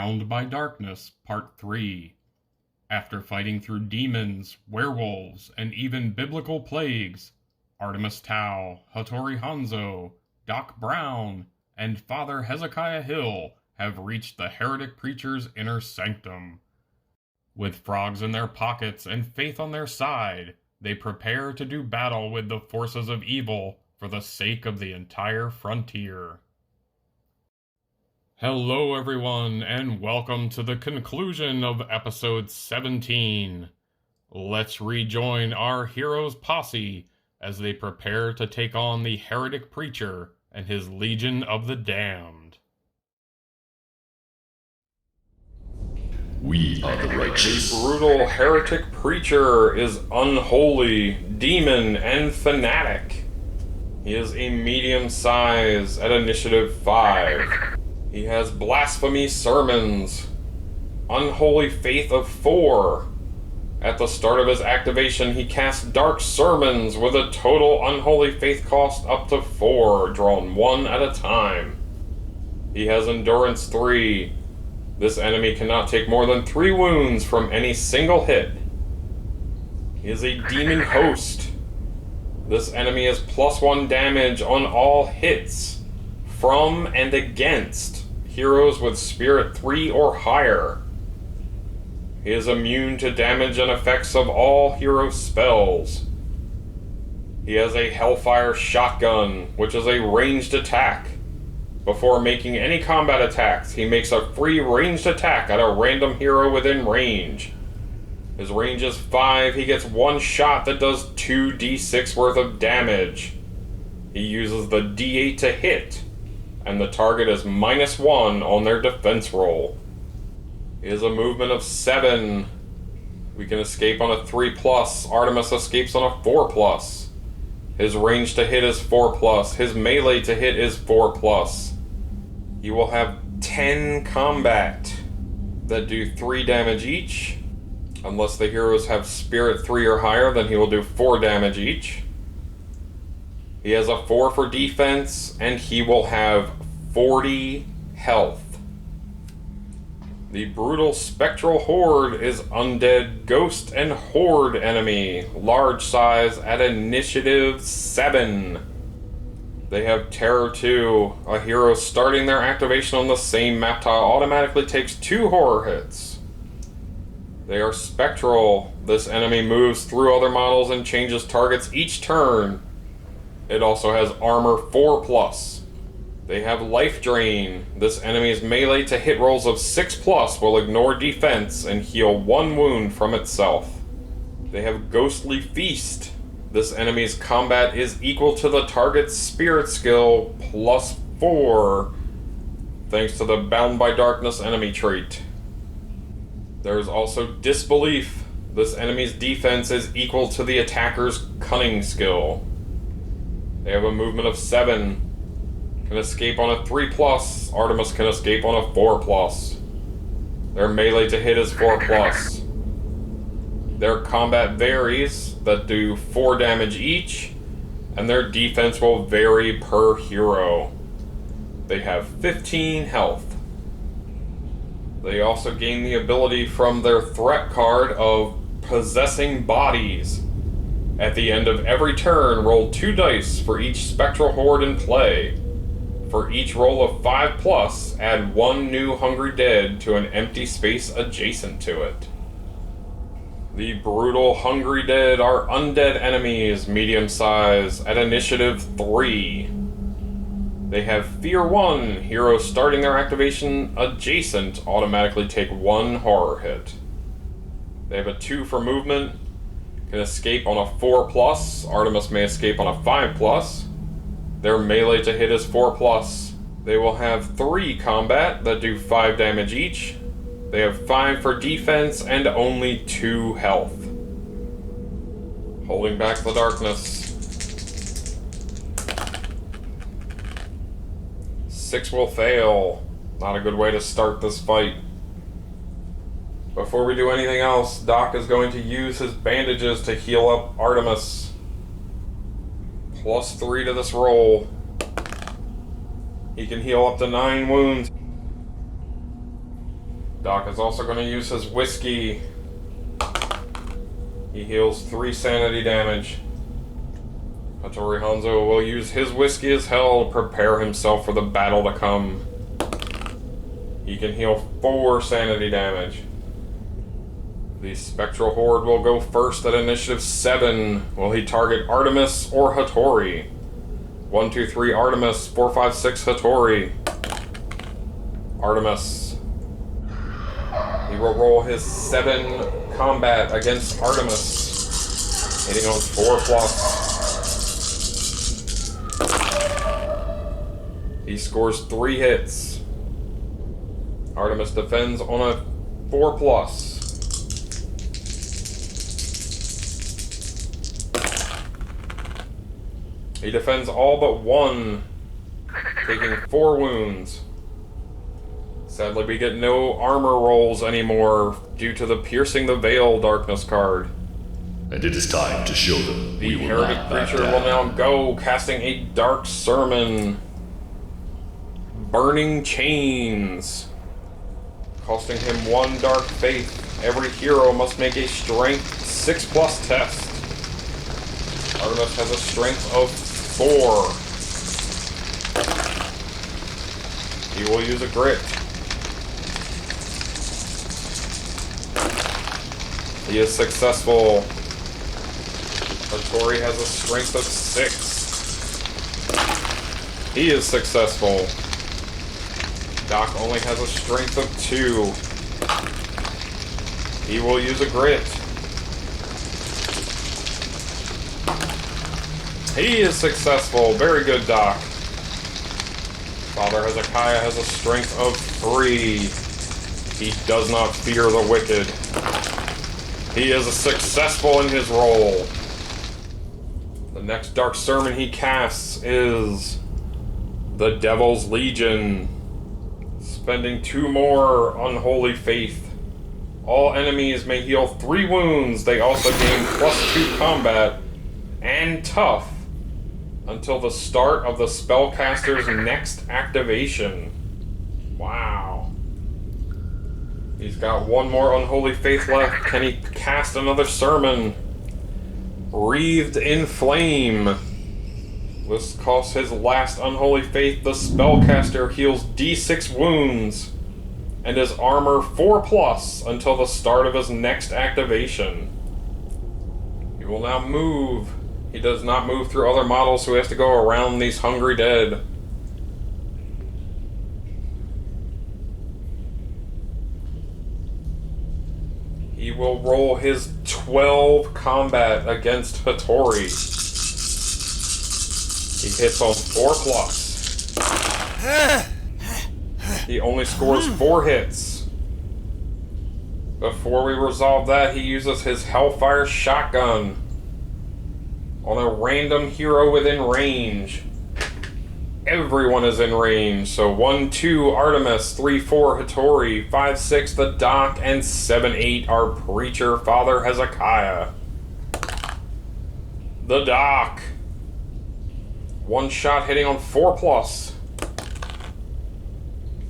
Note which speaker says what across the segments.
Speaker 1: Bound by Darkness, Part 3. After fighting through demons, werewolves, and even biblical plagues, Artemus Tau, Hattori Hanzo, Doc Brown, and Father Hezekiah Hill have reached the Heretic Preacher's inner sanctum. With frogs in their pockets and faith on their side, they prepare to do battle with the forces of evil for the sake of the entire frontier. Hello everyone, and welcome to the conclusion of episode 17. Let's rejoin our hero's posse as they prepare to take on the Heretic Preacher and his Legion of the Damned.
Speaker 2: We are the righteous.
Speaker 3: The brutal Heretic Preacher is unholy, demon, and fanatic. He is a medium size at initiative 5. He has blasphemy sermons, unholy faith of 4. At the start of his activation, he casts dark sermons with a total unholy faith cost up to 4, drawn 1 at a time. He has endurance 3. This enemy cannot take more than 3 wounds from any single hit. He is a demon host. This enemy is +1 damage on all hits from and against heroes with spirit 3 or higher. He is immune to damage and effects of all hero spells. He has a Hellfire Shotgun, which is a ranged attack. Before making any combat attacks, he makes a free ranged attack at a random hero within range. His range is 5, he gets 1 shot that does 2d6 worth of damage. He uses the d8 to hit, and the target is -1 on their defense roll. He has a movement of 7. We can escape on a 3+, Artemus escapes on a 4+. His range to hit is 4+, his melee to hit is 4+. He will have 10 combat that do 3 damage each. Unless the heroes have spirit 3 or higher, then he will do 4 damage each. He has a 4 for defense, and he will have 40 health. The brutal spectral horde is undead ghost and horde enemy, large size at initiative 7. They have Terror 2. A hero starting their activation on the same map tile automatically takes 2 horror hits. They are spectral. This enemy moves through other models and changes targets each turn. It also has armor 4+. They have life drain. This enemy's melee to hit rolls of 6+ will ignore defense and heal 1 wound from itself. They have ghostly feast. This enemy's combat is equal to the target's spirit skill +4, thanks to the Bound by Darkness enemy trait. There is also disbelief. This enemy's defense is equal to the attacker's cunning skill. They have a movement of 7. Can escape on a 3+. Artemis can escape on a 4+. Their melee to hit is 4+. Their combat varies, that do 4 damage each, and their defense will vary per hero. They have 15 health. They also gain the ability from their threat card of Possessing Bodies. At the end of every turn, roll 2 dice for each spectral horde in play. For each roll of 5+, add 1 new Hungry Dead to an empty space adjacent to it. The brutal Hungry Dead are undead enemies, medium size, at initiative 3. They have Fear 1. Heroes starting their activation adjacent automatically take 1 horror hit. They have a 2 for movement. Can escape on a 4+. Artemis may escape on a 5+. Their melee to hit is 4+. They will have 3 combat that do 5 damage each. They have 5 for defense and only 2 health. Holding back the darkness. 6 will fail. Not a good way to start this fight. Before we do anything else, Doc is going to use his bandages to heal up Artemis. +3 to this roll. He can heal up to 9 wounds. Doc is also going to use his whiskey. He heals 3 sanity damage. Hattori Hanzo will use his whiskey as hell to prepare himself for the battle to come. He can heal 4 sanity damage. The Spectral Horde will go first at initiative 7. Will he target Artemis or Hattori? 1, 2, 3 Artemis, 4, 5, 6 Hattori. Artemis. He will roll his 7 combat against Artemis, hitting on 4+. He scores 3 hits. Artemis defends on a 4+. He defends all but 1, taking 4 wounds. Sadly, we get no armor rolls anymore due to the Piercing the Veil darkness card.
Speaker 2: And it is time to show them
Speaker 3: The Heretic Preacher will now go, casting a Dark Sermon. Burning Chains. Costing him 1 Dark Faith. Every hero must make a Strength 6+ test. Artemis has a Strength of 4. He will use a Grit. He is successful. Hattori has a Strength of 6. He is successful. Doc only has a Strength of 2. He will use a Grit. He is successful. Very good, Doc. Father Hezekiah has a Strength of 3. He does not fear the wicked. He is successful in his role. The next Dark Sermon he casts is the Devil's Legion. Spending 2 more Unholy Faith. All enemies may heal 3 wounds. They also gain +2 combat and tough until the start of the spellcaster's next activation. Wow. He's got 1 more Unholy Faith left. Can he cast another sermon? Wreathed in Flame. This costs his last Unholy Faith. The spellcaster heals D6 wounds and his armor 4+ until the start of his next activation. He will now move. He does not move through other models, so he has to go around these hungry dead. He will roll his 12 combat against Hattori. He hits on 4+. He only scores 4 hits. Before we resolve that, he uses his Hellfire Shotgun on a random hero within range. Everyone is in range, so 1, 2 Artemis, 3, 4 Hattori, 5, 6 the Doc, and 7, 8 our Preacher, Father Hezekiah. The Doc. 1 shot hitting on 4+.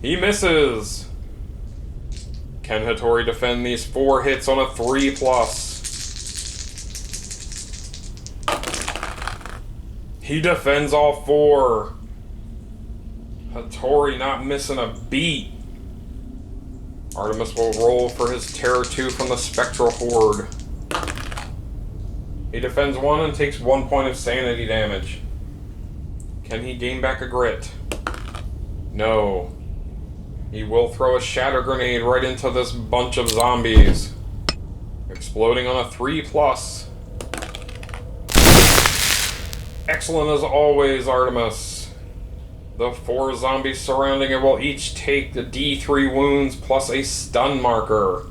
Speaker 3: He misses. Can Hattori defend these 4 hits on a 3+? He defends all 4. Hattori not missing a beat. Artemis will roll for his Terror 2 from the Spectral Horde. He defends 1 and takes 1 point of sanity damage. Can he gain back a Grit? No. He will throw a Shatter Grenade right into this bunch of zombies. Exploding on a 3+. Excellent as always, Artemis. The 4 zombies surrounding it will each take the D3 wounds plus a stun marker.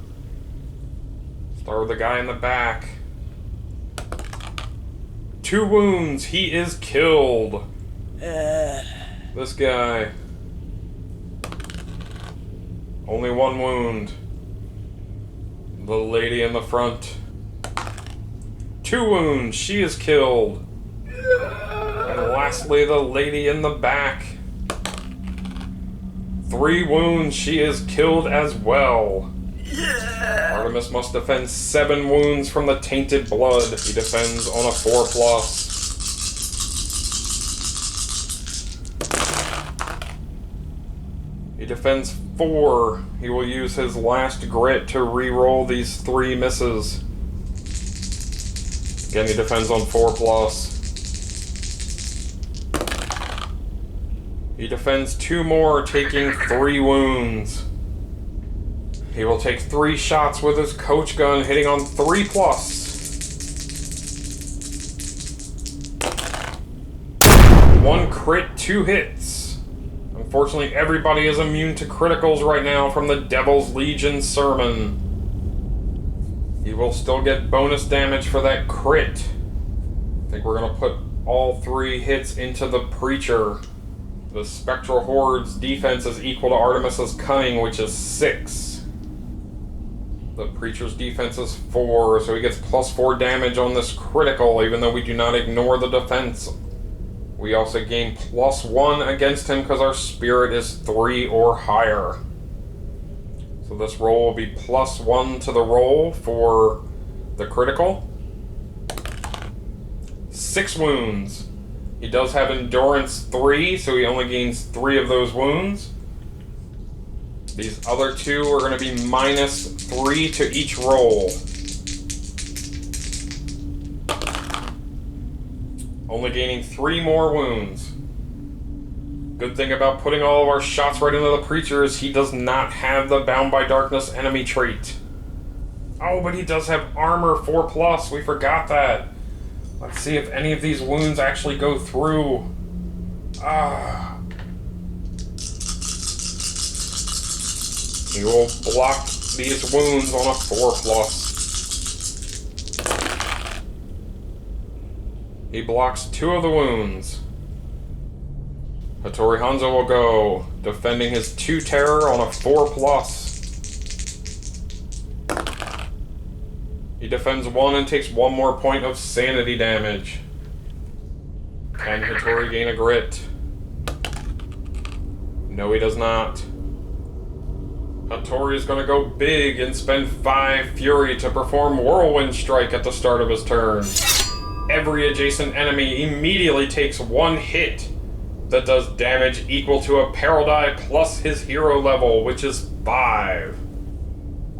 Speaker 3: Start with the guy in the back. 2 wounds. He is killed. This guy. Only 1 wound. The lady in the front. 2 wounds. She is killed. And lastly, the lady in the back. 3 wounds. She is killed as well. Artemis must defend 7 wounds from the tainted blood. He defends on a 4+. He defends 4. He will use his last grit to re-roll these 3 misses. Again, he defends on 4+. He defends 2 more, taking 3 wounds. He will take 3 shots with his coach gun, hitting on 3+. 1 crit, 2 hits. Unfortunately, everybody is immune to criticals right now from the Devil's Legion sermon. He will still get bonus damage for that crit. I think we're going to put all 3 hits into the Preacher. The Spectral Horde's defense is equal to Artemis's cunning, which is 6. The Preacher's defense is 4, so he gets +4 damage on this critical, even though we do not ignore the defense. We also gain +1 against him because our spirit is 3 or higher. So this roll will be +1 to the roll for the critical. 6 wounds. He does have endurance 3, so he only gains 3 of those wounds. These other 2 are going to be -3 to each roll. Only gaining 3 more wounds. Good thing about putting all of our shots right into the Preacher is he does not have the Bound by Darkness enemy trait. Oh, but he does have armor 4+. We forgot that. Let's see if any of these wounds actually go through. He will block these wounds on a 4+. He blocks 2 of the wounds. Hattori Hanzo will go, defending his 2 terror on a 4+. He defends 1 and takes 1 more point of sanity damage. Can Hattori gain a grit? No, he does not. Hattori is going to go big and spend 5 fury to perform Whirlwind Strike at the start of his turn. Every adjacent enemy immediately takes 1 hit that does damage equal to a peril die plus his hero level, which is 5.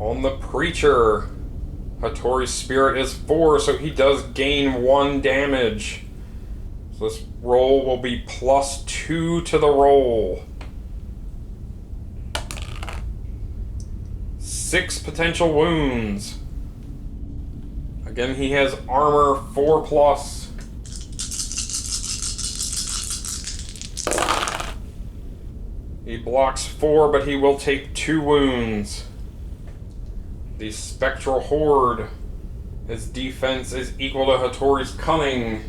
Speaker 3: On the Preacher, Hattori's spirit is 4, so he does gain 1 damage. So this roll will be +2 to the roll. 6 potential wounds. Again, he has armor 4+. He blocks 4, but he will take 2 wounds. The Spectral Horde, his defense is equal to Hattori's cunning,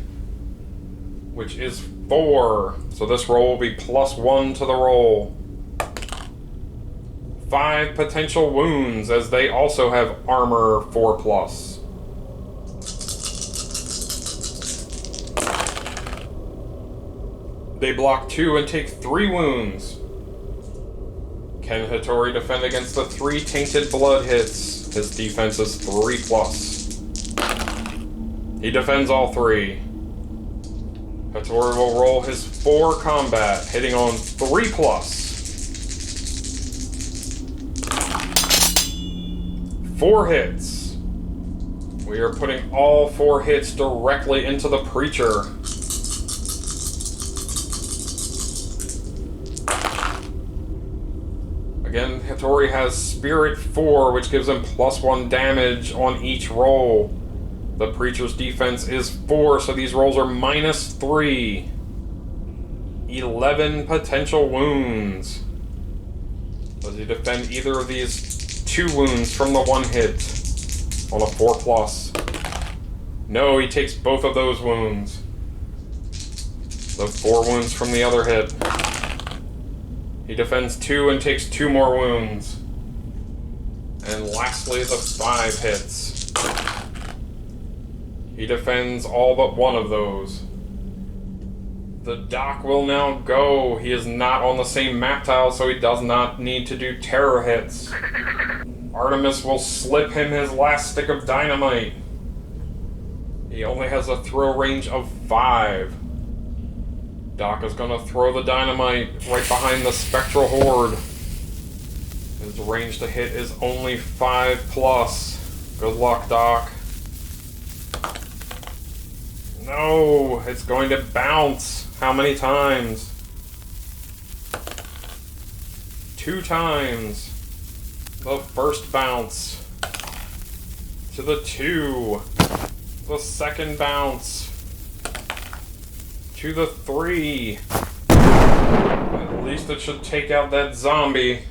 Speaker 3: which is 4. So this roll will be +1 to the roll. 5 potential wounds, as they also have armor 4+. They block 2 and take 3 wounds. Can Hattori defend against the 3 tainted blood hits? His defense is 3+. He defends all 3. Hattori will roll his 4 combat, hitting on 3+. 4 hits. We are putting all 4 hits directly into the Preacher. Again, Hattori has Spirit 4, which gives him +1 damage on each roll. The Preacher's defense is 4, so these rolls are -3. 11 potential wounds. Does he defend either of these 2 wounds from the 1 hit on a 4+? No, he takes both of those wounds. The 4 wounds from the other hit. He defends 2 and takes 2 more wounds. And lastly, the 5 hits. He defends all but 1 of those. The doc will now go. He is not on the same map tile, so he does not need to do terror hits. Artemis will slip him his last stick of dynamite. He only has a throw range of 5. Doc is gonna throw the dynamite right behind the spectral horde. His range to hit is only 5+. Good luck, Doc. No, it's going to bounce. How many times? 2 times. The first bounce. To the 2. The second bounce. To the 3. At least it should take out that zombie.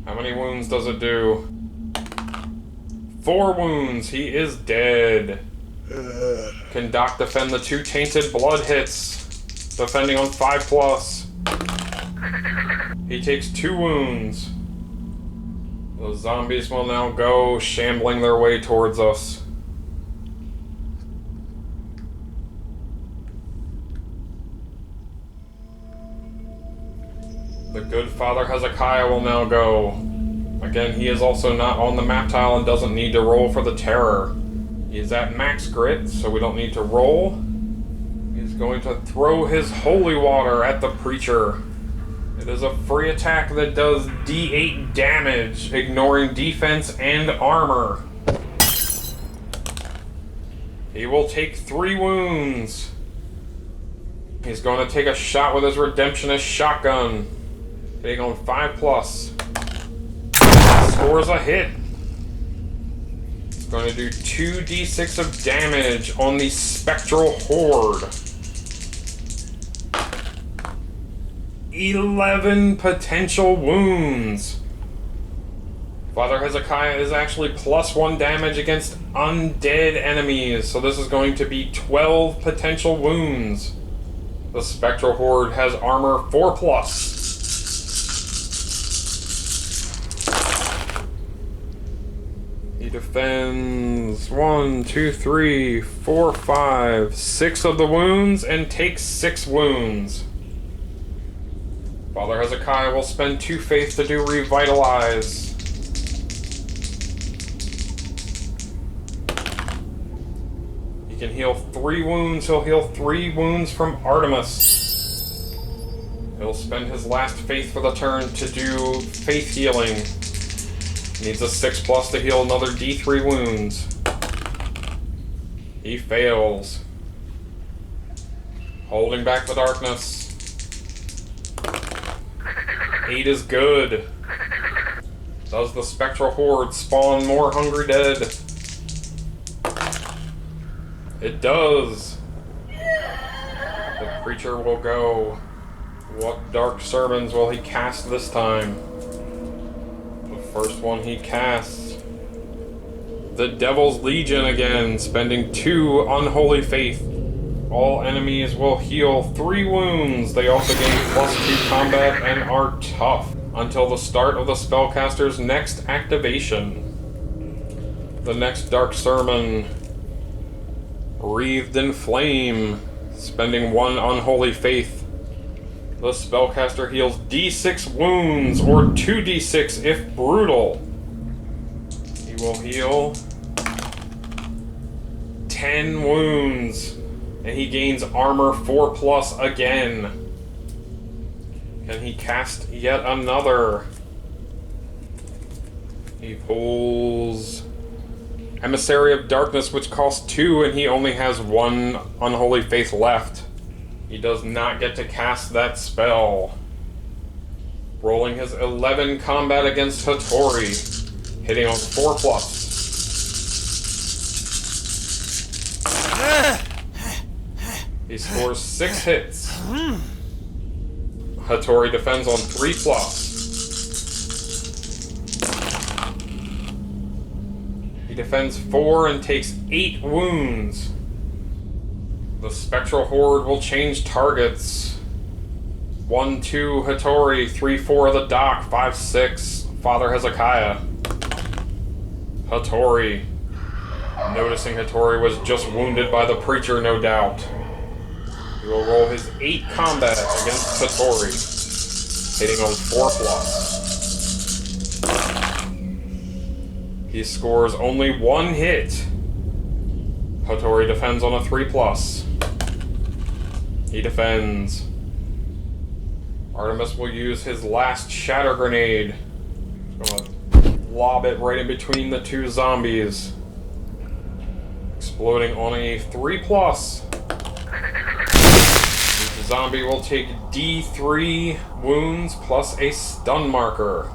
Speaker 3: How many wounds does it do? 4 wounds. He is dead. Can Doc defend the 2 tainted blood hits? Defending on 5+. He takes 2 wounds. The zombies will now go shambling their way towards us. The good Father Hezekiah will now go. Again, he is also not on the map tile and doesn't need to roll for the terror. He is at max grit, so we don't need to roll. He's going to throw his holy water at the preacher. It is a free attack that does D8 damage, ignoring defense and armor. He will take 3 wounds. He's going to take a shot with his Redemptionist shotgun, hitting on 5+. Scores a hit. Going to do 2d6 of damage on the spectral horde. 11 potential wounds. Father Hezekiah is actually +1 damage against undead enemies, so this is going to be 12 potential wounds. The spectral horde has armor 4+. He defends 1, 2, 3, 4, 5, 6 of the wounds and takes 6 wounds. Father Hezekiah will spend 2 faith to do revitalize. He can heal 3 wounds. He'll heal 3 wounds from Artemis. He'll spend his last faith for the turn to do faith healing. Needs a 6+ to heal another D3 wounds. He fails. Holding back the darkness. 8 is good. Does the spectral horde spawn more hungry dead? It does. The preacher will go. What dark sermons will he cast this time? First one he casts. The Devil's Legion again, spending 2 unholy faith. All enemies will heal 3 wounds. They also gain +2 combat and are tough until the start of the spellcaster's next activation. The next dark sermon, Wreathed in Flame, spending 1 unholy faith. The spellcaster heals D6 wounds, or 2d6 if brutal. He will heal 10 wounds, and he gains armor 4+ again. Can he cast yet another? He pulls Emissary of Darkness, which costs 2, and he only has 1 unholy faith left. He does not get to cast that spell. Rolling his 11 combat against Hattori, hitting on 4+. He scores 6 hits. Hattori defends on 3+. He defends 4 and takes 8 wounds. The spectral horde will change targets. 1, 2, Hattori, 3, 4, the doc, 5, 6, Father Hezekiah. Hattori. Noticing Hattori was just wounded by the preacher, no doubt. He will roll his 8 combat against Hattori, hitting on 4+. He scores only 1 hit. Hattori defends on a 3+. He defends. Artemus will use his last Shatter Grenade. He's gonna lob it right in between the 2 zombies. Exploding on a 3+. The zombie will take D3 wounds plus a stun marker.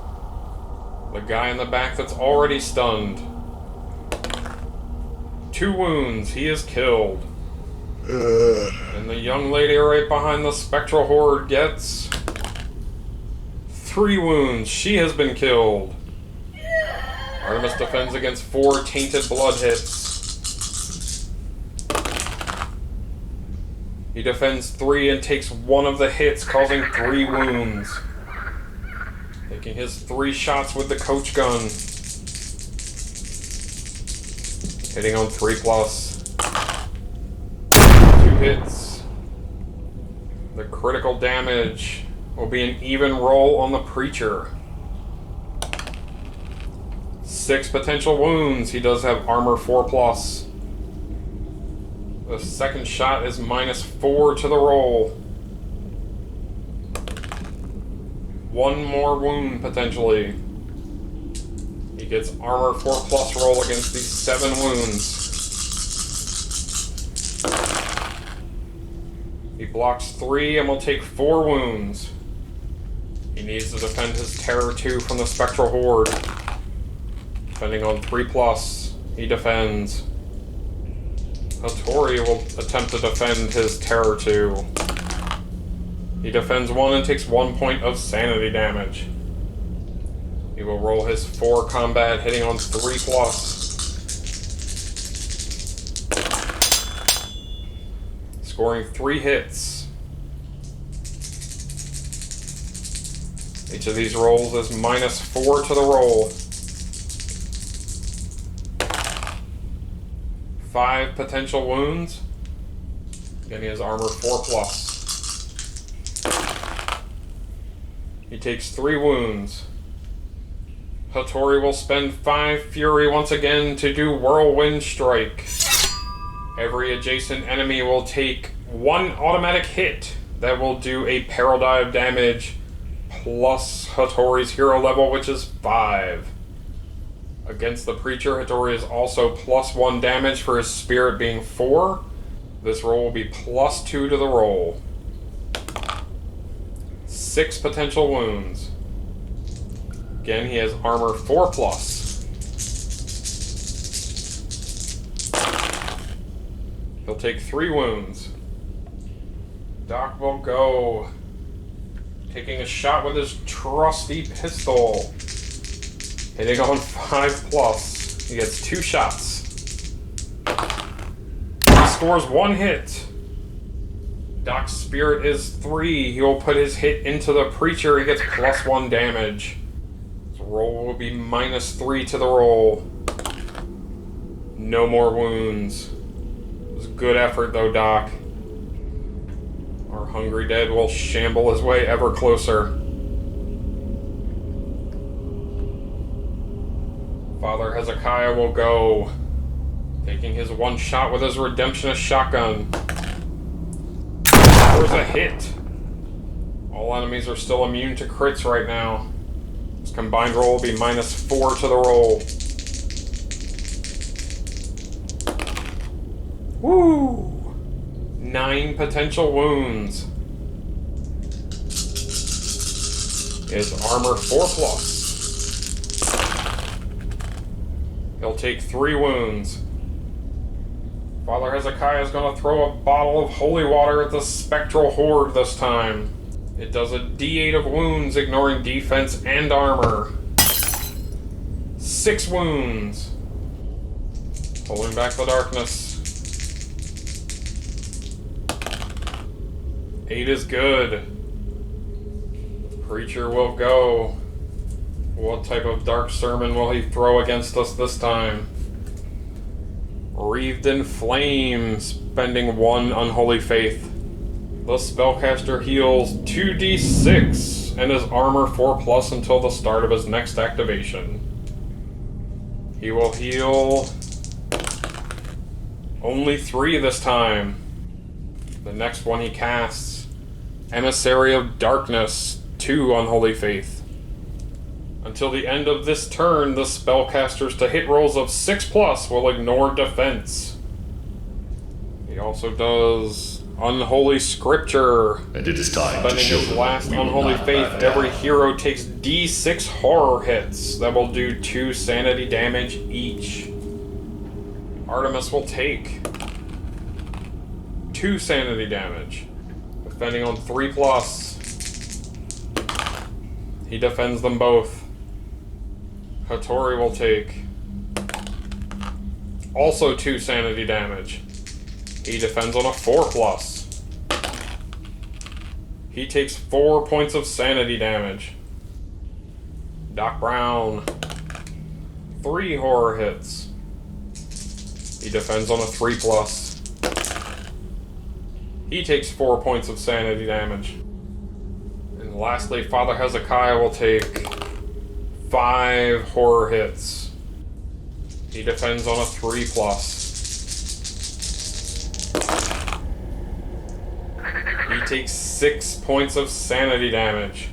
Speaker 3: The guy in the back that's already stunned. 2 wounds, he is killed. And the young lady right behind the spectral horde gets 3 wounds. She has been killed. Artemus defends against 4 tainted blood hits. He defends 3 and takes 1 of the hits, causing 3 wounds. Taking his 3 shots with the coach gun. Hitting on 3+. 2 hits. The critical damage will be an even roll on the Preacher. 6 potential wounds. He does have armor 4+. The second shot is -4 to the roll. 1 more wound, potentially. He gets armor 4+ roll against these 7 wounds. He blocks 3 and will take 4 wounds. He needs to defend his Terror 2 from the Spectral Horde. Defending on 3+, he defends. Hattori will attempt to defend his Terror 2. He defends 1 and takes 1 point of sanity damage. He will roll his 4 combat, hitting on 3+. Scoring 3 hits. Each of these rolls is -4 to the roll. 5 potential wounds. Again, he has armor 4+. He takes 3 wounds. Hattori will spend 5 fury once again to do Whirlwind Strike. Every adjacent enemy will take 1 automatic hit that will do a Paradive damage plus Hattori's hero level, which is 5. Against the Preacher, Hattori is also +1 damage for his spirit being 4. This roll will be +2 to the roll. 6 potential wounds. Again, he has armor 4+. He'll take 3 wounds. Doc will go. Taking a shot with his trusty pistol. Hitting on 5+. He gets 2 shots. He scores 1 hit. Doc's spirit is 3. He will put his hit into the Preacher. He gets +1 damage. His roll will be -3 to the roll. No more wounds. It was a good effort though, Doc. Our hungry dead will shamble his way ever closer. Father Hezekiah will go, taking his 1 shot with his Redemptionist shotgun. There's a hit. All enemies are still immune to crits right now. His combined roll will be -4 to the roll. Woo! 9 potential wounds. His armor 4+. He'll take 3 wounds. Father Hezekiah is going to throw a bottle of holy water at the spectral horde this time. It does a D8 of wounds, ignoring defense and armor. 6 wounds. Pulling back the darkness. 8 is good. The Preacher will go. What type of dark sermon will he throw against us this time? Wreathed in flame, spending 1 unholy faith. The spellcaster heals 2d6 and his armor 4+ until the start of his next activation. He will heal only 3 this time. The next one he casts, Emissary of Darkness, 2 Unholy Faith. Until the end of this turn, the spellcasters to hit rolls of 6+ will ignore defense. He also does Unholy Scripture.
Speaker 2: And it is time to
Speaker 3: Spending
Speaker 2: show
Speaker 3: his
Speaker 2: them
Speaker 3: last
Speaker 2: we will
Speaker 3: Unholy
Speaker 2: not
Speaker 3: Faith,
Speaker 2: back
Speaker 3: every
Speaker 2: down.
Speaker 3: hero takes d6 horror hits that will do 2 sanity damage each. Artemus will take 2 sanity damage, defending on 3+. He defends them both. Hattori will take also 2 sanity damage. He defends on a 4+. He takes 4 points of sanity damage. Doc Brown, 3 horror hits. He defends on a 3+. He takes 4 points of sanity damage. And lastly, Father Hezekiah will take 5 horror hits. He defends on a 3+. He takes 6 points of sanity damage.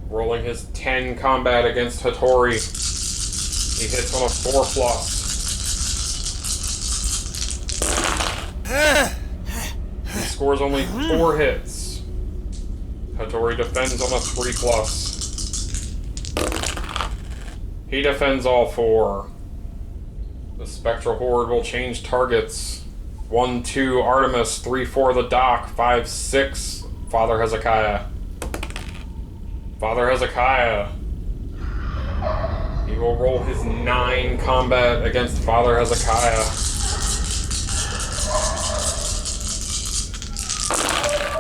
Speaker 3: Rolling his 10 combat against Hattori. He hits on a 4+. He scores only 4 hits. Hattori defends on a 3+. He defends all 4. The Spectral Horde will change targets. 1, 2, Artemis, 3, 4, the Doc, 5, 6, Father Hezekiah. Father Hezekiah. He will roll his 9 combat against Father Hezekiah.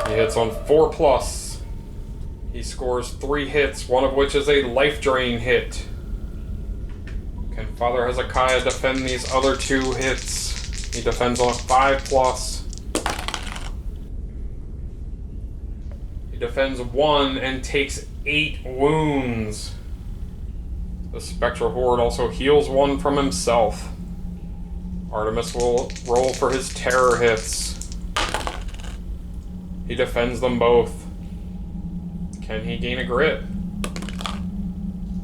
Speaker 3: He hits on 4+. He scores 3 hits, one of which is a life drain hit. Can Father Hezekiah defend these other 2 hits? He defends on a 5+. He defends 1 and takes 8 wounds. The Spectral Horde also heals 1 from himself. Artemis will roll for his terror hits. He defends them both. Can he gain a grit?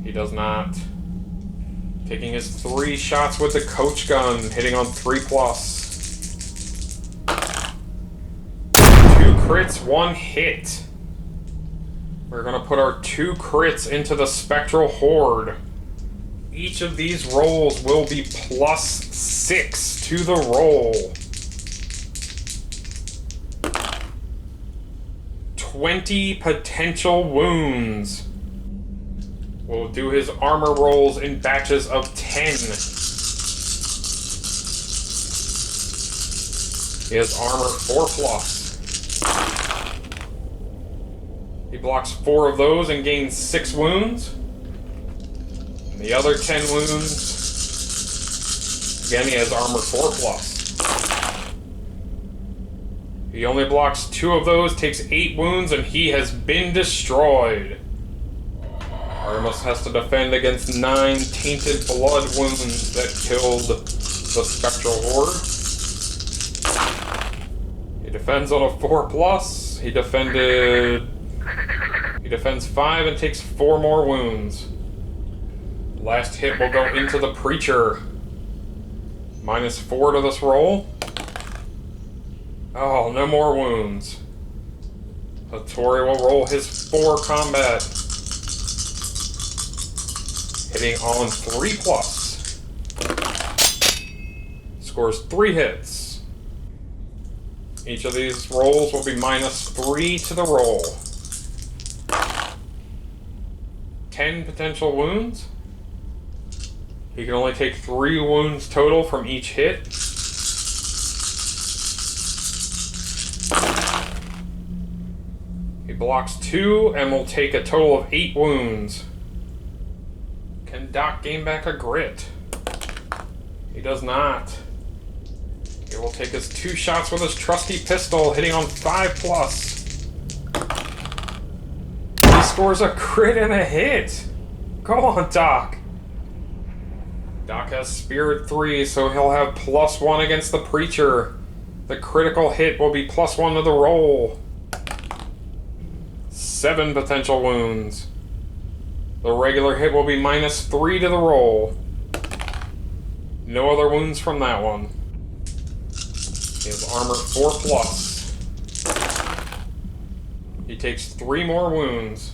Speaker 3: He does not. Taking his 3 shots with the coach gun, hitting on 3+. 2 crits, 1 hit. We're gonna put our 2 crits into the Spectral Horde. Each of these rolls will be +6 to the roll. 20 potential wounds. We'll do his armor rolls in batches of 10. He has armor 4+. He blocks 4 of those and gains 6 wounds. And the other 10 wounds, again, he has armor 4+. He only blocks 2 of those, takes 8 wounds, and he has been destroyed. Artemis has to defend against 9 tainted blood wounds that killed the Spectral Horde. He defends on a 4+. He defends 5 and takes 4 more wounds. Last hit will go into the Preacher. -4 to this roll. Oh, no more wounds. Hattori will roll his 4 combat. Hitting on 3+. Scores 3 hits. Each of these rolls will be -3 to the roll. 10 potential wounds. He can only take 3 wounds total from each hit. He blocks 2 and will take a total of 8 wounds. Can Doc gain back a grit? He does not. He will take his 2 shots with his trusty pistol, hitting on 5+. He scores a crit and a hit! Go on, Doc! Doc has Spirit 3, so he'll have +1 against the Preacher. The critical hit will be +1 to the roll. 7 potential wounds. The regular hit will be -3 to the roll. No other wounds from that one. He has armor 4+. He takes 3 more wounds.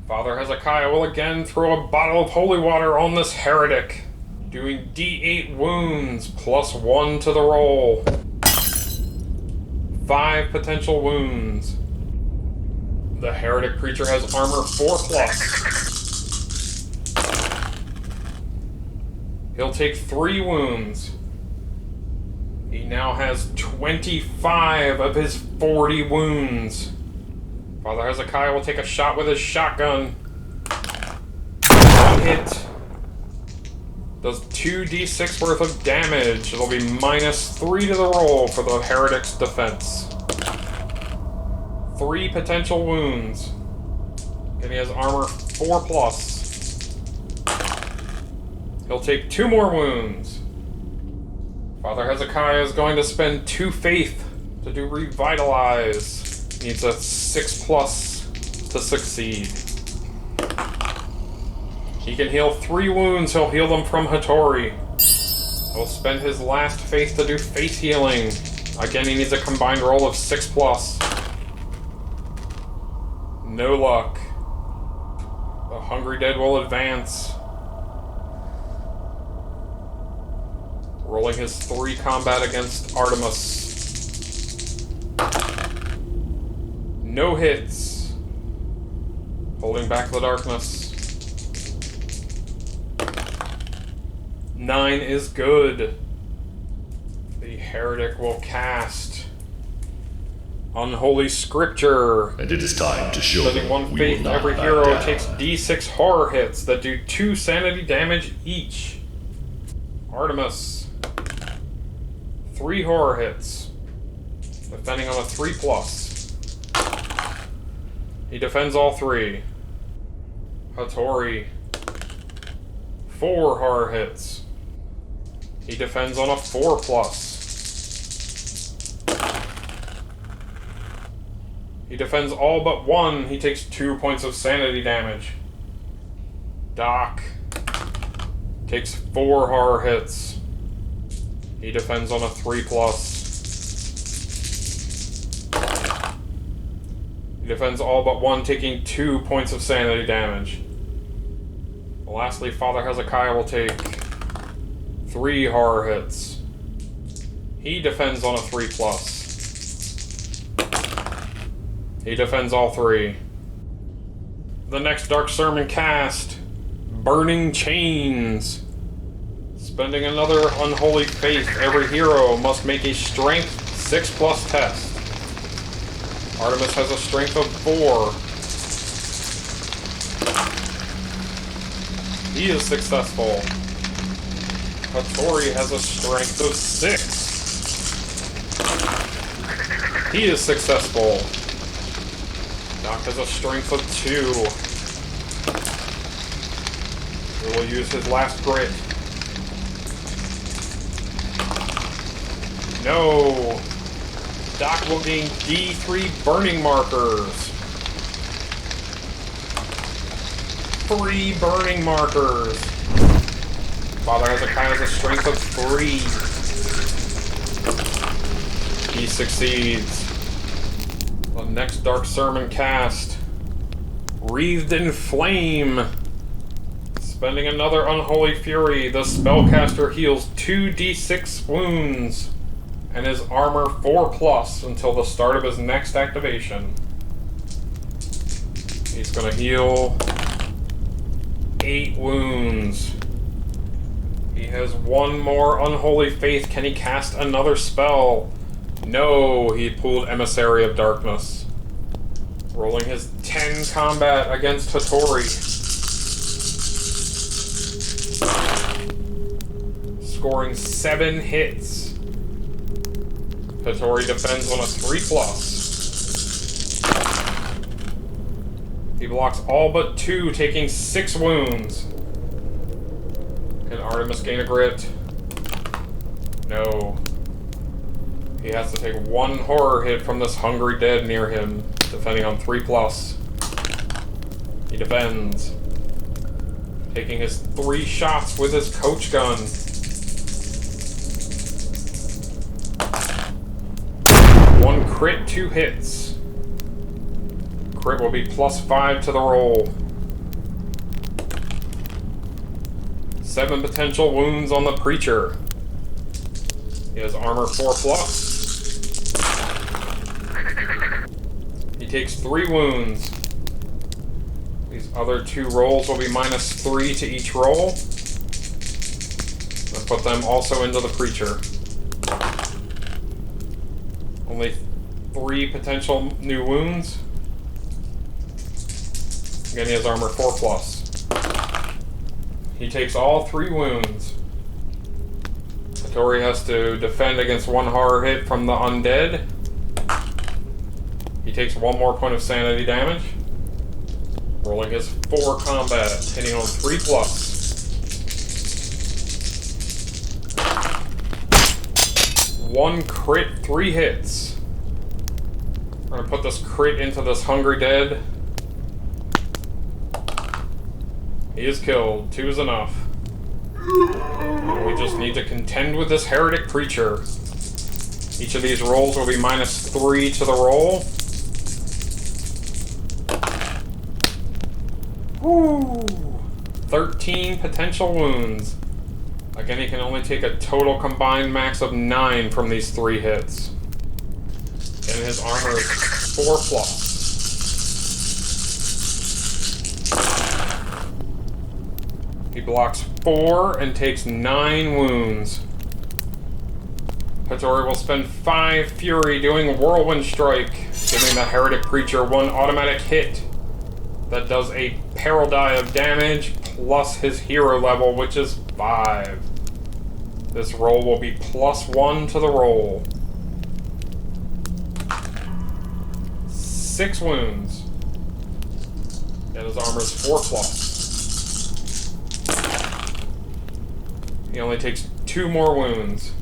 Speaker 3: Father Hezekiah will again throw a bottle of holy water on this heretic, doing D8 wounds +1 to the roll. 5 potential wounds. The Heretic Preacher has armor 4+. He'll take 3 wounds. He now has 25 of his 40 wounds. Father Hezekiah will take a shot with his shotgun. 1 hit. Does 2d6 worth of damage. It'll be -3 to the roll for the Heretic's defense. 3 potential wounds. And he has armor 4+. He'll take 2 more wounds. Father Hezekiah is going to spend 2 faith to do Revitalize. Needs a 6+ to succeed. He can heal 3 wounds. He'll heal them from Hattori. He'll spend his last faith to do face healing. Again, he needs a combined roll of 6+. No luck. The Hungry Dead will advance. Rolling his 3 combat against Artemus. No hits. Holding back the darkness. 9 is good. The Heretic will cast Unholy Scripture.
Speaker 2: And it is time to show
Speaker 3: Spending
Speaker 2: them
Speaker 3: 1
Speaker 2: we
Speaker 3: faith,
Speaker 2: will not
Speaker 3: every
Speaker 2: back
Speaker 3: hero
Speaker 2: down.
Speaker 3: takes d6 horror hits that do 2 sanity damage each. Artemis. 3 horror hits. Defending on a 3+. He defends all 3. Hattori. 4 horror hits. He defends on a 4+. He defends all but 1. He takes 2 points of sanity damage. Doc takes 4 horror hits. He defends on a 3+. He defends all but 1, taking 2 points of sanity damage. Lastly, Father Hezekiah will take 3 horror hits. He defends on a 3+. He defends all 3. The next Dark Sermon cast, Burning Chains. Spending another Unholy Faith, every hero must make a Strength 6+ test. Artemis has a Strength of 4. He is successful. Hattori has a Strength of 6. He is successful. Doc has a Strength of 2. He will use his last grit. No! Doc will gain D3 burning markers. 3 burning markers. Father Hezekiah has a Strength of 3. He succeeds. The next Dark Sermon cast, Wreathed in Flame. Spending another Unholy Fury, the spellcaster heals 2d6 wounds and his armor 4+ until the start of his next activation. He's gonna heal 8 wounds. He has 1 more Unholy Faith. Can he cast another spell? No, he pulled Emissary of Darkness. Rolling his 10 combat against Hattori. scoring 7 hits. Hattori defends on a 3+. He blocks all but 2, taking 6 wounds. Can Artemus gain a grit? No. He has to take 1 horror hit from this hungry dead near him, defending on 3+. He defends, taking his 3 shots with his coach gun. 1 crit, 2 hits. Crit will be +5 to the roll. 7 potential wounds on the Preacher. He has armor 4+. He takes 3 wounds. These other 2 rolls will be -3 to each roll. I'll put them also into the Preacher. Only 3 potential new wounds. Again, he has armor 4+. He takes all 3 wounds. Hattori has to defend against 1 horror hit from the undead. He takes 1 more point of sanity damage. Rolling his 4 combat, hitting on 3+. 1 crit, 3 hits. We're gonna put this crit into this hungry dead. He is killed. 2 is enough. We just need to contend with this Heretic Preacher. Each of these rolls will be -3 to the roll. Woo! 13 potential wounds. Again, he can only take a total combined max of 9 from these 3 hits. And his armor is 4+. He blocks 4 and takes 9 wounds. Hattori will spend 5 fury doing Whirlwind Strike, giving the Heretic Preacher 1 automatic hit. That does a peril die of damage plus his hero level, which is 5. This roll will be +1 to the roll. 6 wounds. And his armor is 4+. He only takes 2 more wounds.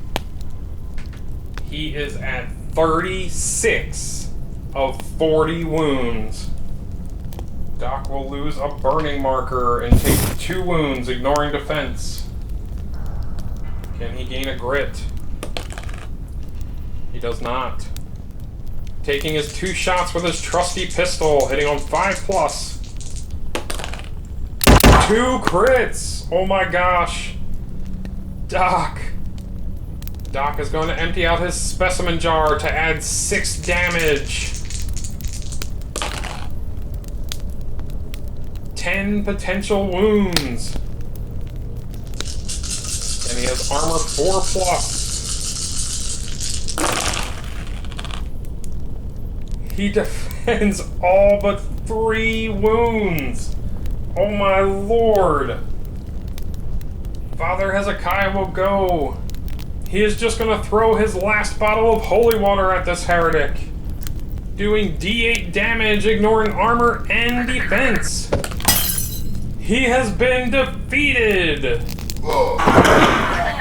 Speaker 3: He is at 36 of 40 wounds. Doc will lose a burning marker and take 2 wounds, ignoring defense. Can he gain a grit? He does not. Taking his 2 shots with his trusty pistol, hitting on 5+. 2 crits! Oh my gosh. Doc is going to empty out his specimen jar to add 6 damage. 10 potential wounds. And he has armor 4+. He defends all but 3 wounds. Oh my lord. Father Hezekiah will go. He is just going to throw his last bottle of holy water at this heretic, doing D8 damage, ignoring armor and defense. He has been defeated.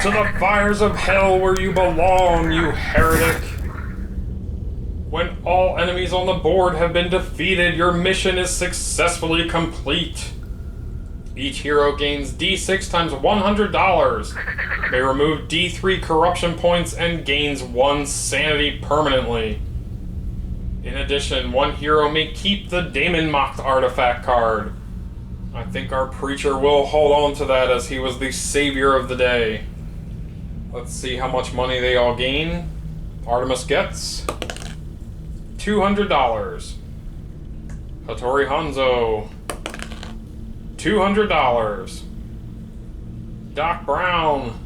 Speaker 3: To the fires of hell where you belong, you heretic. When all enemies on the board have been defeated, your mission is successfully complete. Each hero gains D6 times $100, may remove D3 corruption points, and gains 1 sanity permanently. In addition, 1 hero may keep the Daemon Mocked artifact card. I think our Preacher will hold on to that as he was the savior of the day. Let's see how much money they all gain. Artemus gets $200. Hattori Hanzo, $200. Doc Brown,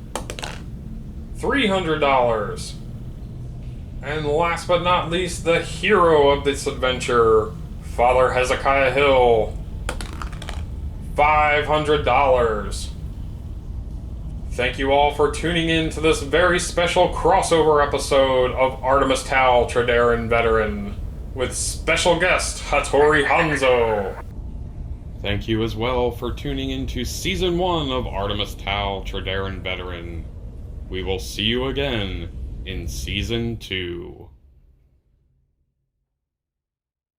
Speaker 3: $300. And last but not least, the hero of this adventure, Father Hezekiah Hill, $500. Thank you all for tuning in to this very special crossover episode of Artemus Tau, Trederran Veteran, with special guest Hattori Hanzo. Thank you as well for tuning in to Season 1 of Artemus Tau, Trederran Veteran. We will see you again in Season 2.